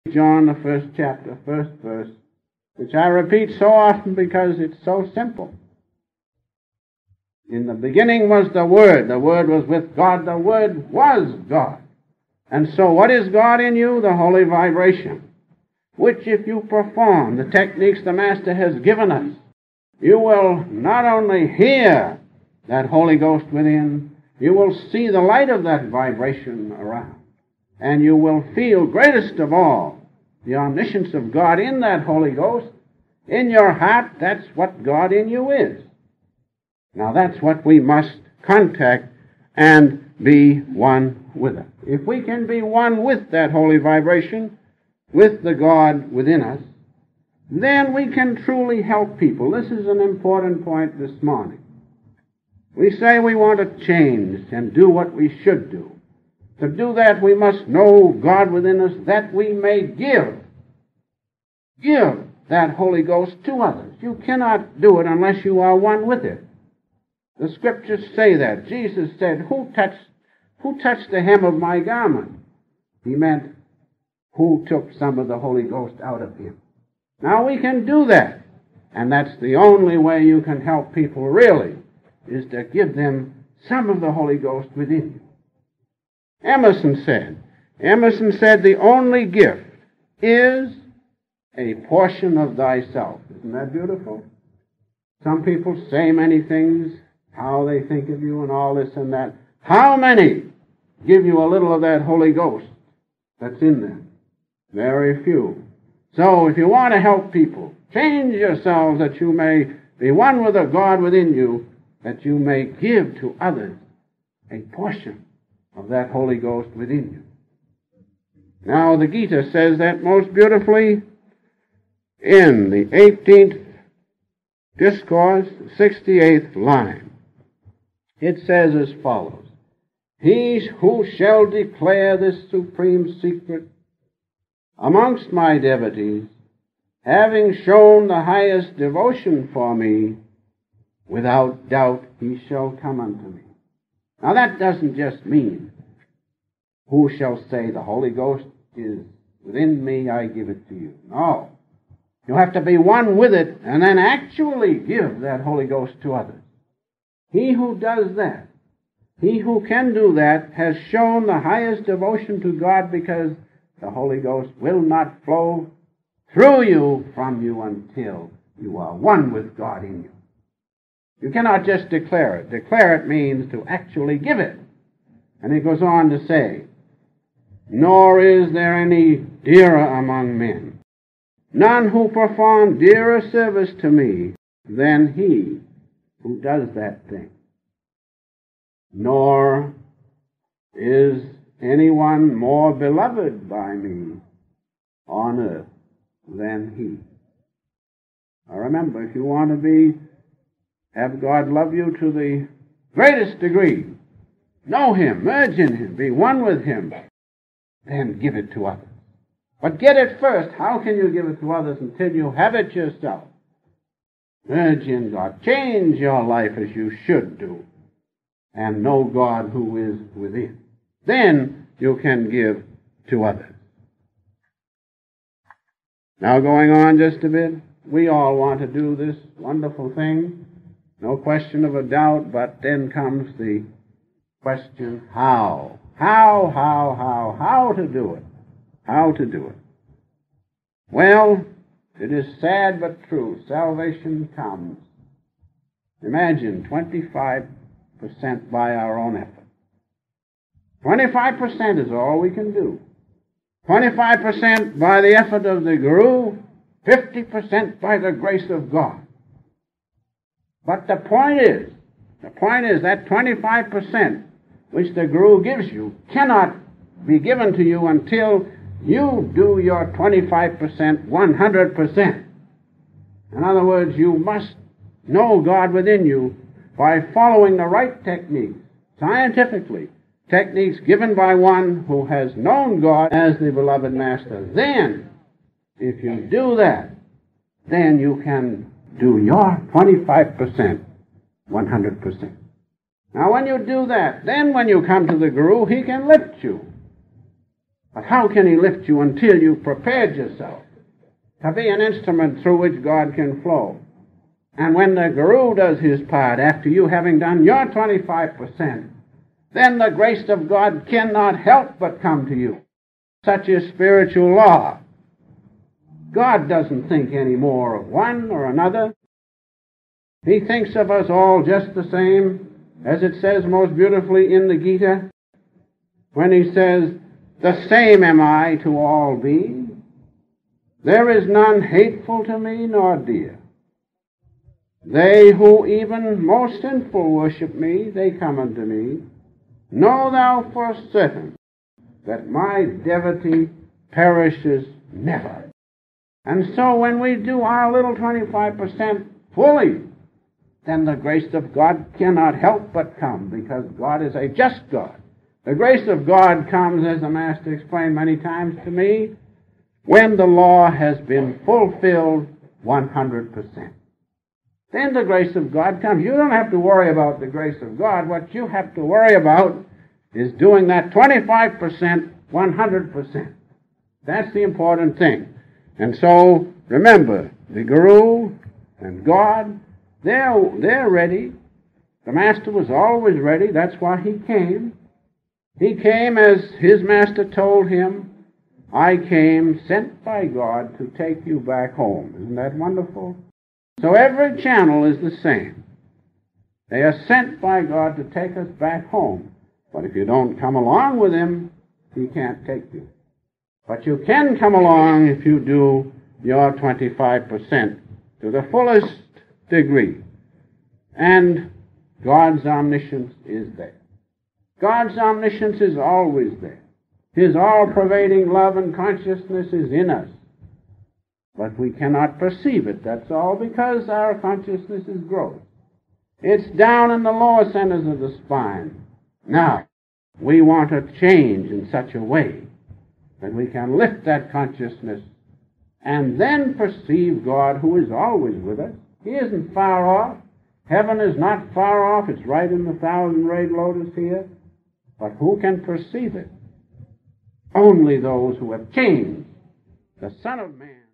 John, the first chapter, first verse, which I repeat so often because it's so simple. In the beginning was the Word was with God, the Word was God. And so what is God in you? The holy vibration, which if you perform the techniques the Master has given us, you will not only hear that Holy Ghost within, you will see the light of that vibration around. And you will feel, greatest of all, the omniscience of God in that Holy Ghost. In your heart, that's what God in you is. Now that's what we must contact and be one with it. If we can be one with that holy vibration, with the God within us, then we can truly help people. This is an important point this morning. We say we want to change and do what we should do. To do that, we must know God within us that we may give that Holy Ghost to others. You cannot do it unless you are one with it. The Scriptures say that. Jesus said, who touched the hem of my garment? He meant, who took some of the Holy Ghost out of him? Now we can do that. And that's the only way you can help people really, is to give them some of the Holy Ghost within you. Emerson said, the only gift is a portion of thyself. Isn't that beautiful? Some people say many things, how they think of you and all this and that. How many give you a little of that Holy Ghost that's in them? Very few. So if you want to help people, change yourselves that you may be one with the God within you, that you may give to others a portion of that Holy Ghost within you. Now the Gita says that most beautifully in the 18th discourse, 68th line. It says as follows, he who shall declare this supreme secret amongst my devotees, having shown the highest devotion for me, without doubt he shall come unto me. Now that doesn't just mean, who shall say the Holy Ghost is within me, I give it to you. No. You have to be one with it and then actually give that Holy Ghost to others. He who does that, he who can do that, has shown the highest devotion to God, because the Holy Ghost will not flow through you, from you, until you are one with God in you. You cannot just declare it. Declare it means to actually give it. And he goes on to say, nor is there any dearer among men, none who perform dearer service to me than he who does that thing. Nor is anyone more beloved by me on earth than he. Now remember, if you want to have God love you to the greatest degree, know him, merge in him, be one with him, then give it to others. But get it first. How can you give it to others until you have it yourself? Merge in God. Change your life as you should do, and know God who is within. Then you can give to others. Now going on just a bit, we all want to do this wonderful thing. No question of a doubt, but then comes the question, how? How to do it? How to do it? Well, it is sad but true. Salvation comes. Imagine 25% by our own effort. 25% is all we can do. 25% by the effort of the Guru, 50% by the grace of God. But the point is that 25% which the Guru gives you cannot be given to you until you do your 25% 100%. In other words, you must know God within you by following the right techniques, scientifically, techniques given by one who has known God as the beloved Master. Then, if you do that, then you can do your 25% 100%. Now when you do that, then when you come to the Guru, he can lift you. But how can he lift you until you've prepared yourself to be an instrument through which God can flow? And when the guru does his part, after you having done your 25%, then the grace of God cannot help but come to you. Such is spiritual law. God doesn't think any more of one or another. He thinks of us all just the same, as it says most beautifully in the Gita, when he says, "The same am I to all beings. There is none hateful to me nor dear. They who even most sinful worship me, they come unto me. Know thou for certain that my devotee perishes never." And so when we do our little 25% fully, then the grace of God cannot help but come, because God is a just God. The grace of God comes, as the Master explained many times to me, when the law has been fulfilled 100%. Then the grace of God comes. You don't have to worry about the grace of God. What you have to worry about is doing that 25% 100%. That's the important thing. And so, remember, the Guru and God, they're ready. The Master was always ready. That's why he came. He came as his Master told him, "I came sent by God to take you back home." Isn't that wonderful? So every channel is the same. They are sent by God to take us back home. But if you don't come along with him, he can't take you. But you can come along if you do your 25% to the fullest degree. And God's omniscience is there. God's omniscience is always there. His all-pervading love and consciousness is in us. But we cannot perceive it, that's all, because our consciousness is gross. It's down in the lower centers of the spine. Now, we want to change in such a way that we can lift that consciousness and then perceive God, who is always with us. He isn't far off. Heaven is not far off. It's right in the thousand-rayed lotus here. But who can perceive it? Only those who have changed. The Son of Man